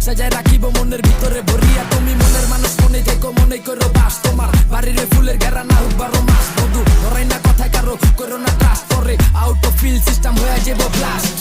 সাজায় রাখিব মনের ভিতরে ভরিয়া। তুমি মনের মানুষ, মনে থেকো, মনে করো বাস। তোমার বাড়ির ফুলের ঘেরা না হোক 12 মাস। বধু ধরাই না কথা কারো, করো না ট্রাস্ট। পরে আউট অফ ফিল সিস্টেম হয়ে যাব ব্লাস্ট।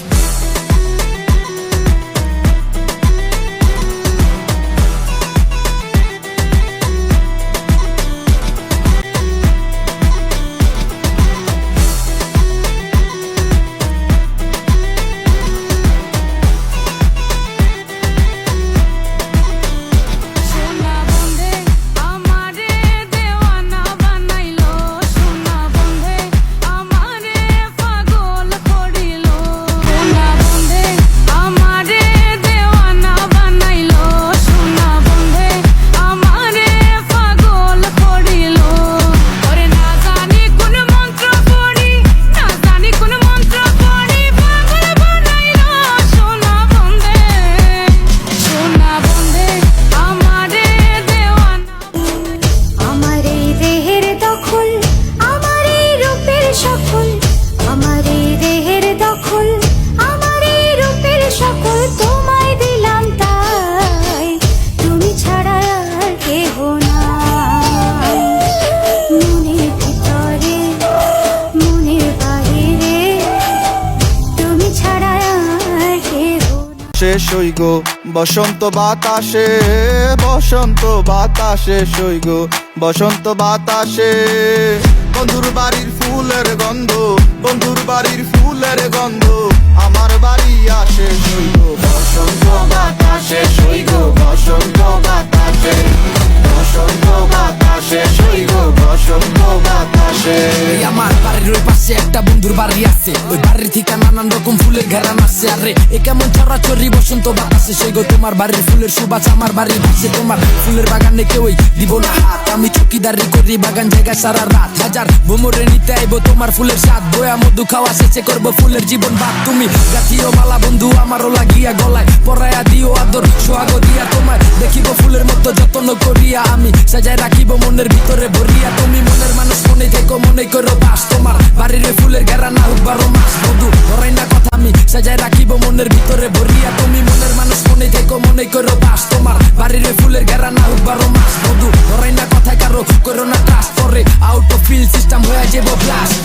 শেষ হই গো বসন্ত বাতাসে, বসন্ত বাতাসে সই গো বসন্ত বাতাসে। বন্ধুর বাড়ির ফুলের গন্ধ, বন্ধুর বাড়ির ফুলের গন্ধ আমার বাড়ি আসে সই গো বসন্ত বাতাসে, সই গো বসন্ত বাতাসে, বসন্ত বাতাসে সই গো বসন্ত বাতাসে। আমার বাড়ির ওই পাশে একটা বন্ধুর বাড়ি আছে, ওই বাড়ির থেকে নানান রকম ফুলের ঘেরান আছে। আরে এ কেমন ছড়াছড়ি বসন্ত বাতাসে সই গো তোমার বাড়ির ফুলের সুবাস আমার বাড়ির পাশে। তোমার ফুলের বাগানে কেউই দিব না হাত, আমি চকিদারি করি বাগান জায়গা সারা রাত। হাজার ভ্রমরে নিতে আইব তোমার ফুলের স্বাদ, বয়া মধু খাওয়া শেষে করবো ফুলের জীবন বাদ। তুমি গাথিও মালা বন্ধু আমারও লাগিয়া গলায়, পরায়া দিও আদর সোহাগ দিয়া। তোমার দেখিব ফুলের মতো যত্ন করিয়া, আমি সাজায় রাখিব মনের ভিতরে ভরিয়া। তুমি মনের মানুষ, মনে থেকো, মনে করো বাস। তোমার বাড়ির ফুলের ঘেরা না হোক 12 মাস। বধু ধরাই না কথা, আমি সাজায় রাখিব মনের ভিতরে ভরিয়া। তুমি মনের মানুষ, মনে থেকো, মনে করো বাস। তোমার বাড়ির ফুলের ঘেরা না হোক 12 মাস। বধু ধরাই না কথা কারো, করো না ট্রাস্ট। পরে আউট অফ ফিল সিস্টেম হয়ে যাব ব্লাস্ট।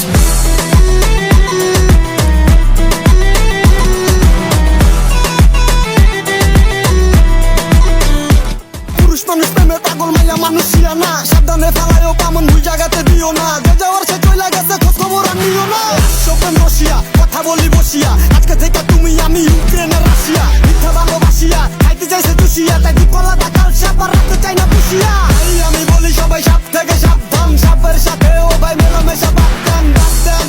পুরুষ মানুষ প্রেমে পাগল, মাইয়া মানুষ ছিলা না। সাবধানে ফেলায়ও পামন, ভুল জায়গাতে দিও না। যে যাওয়ার সে চলে গেছে, খোঁজ খবর আর নিও না। সপ্রেম রসিয়া কথা বলি বসিয়া, আজকে থেকে তুমি আমি ইউক্রেন আর রাশিয়া। মিথ্যা ভালোবাসিয়া খাইতে চাইছে দুষিয়া, তাই বিপলা টাকাল সাপ আর রাখতে চাই না পুষিয়া। আমি বলি সবাই সাপ থেকে সাবধান, সাপের সাথে ও ভাই মেলামেশা বাদ দেন, বাদ দেন।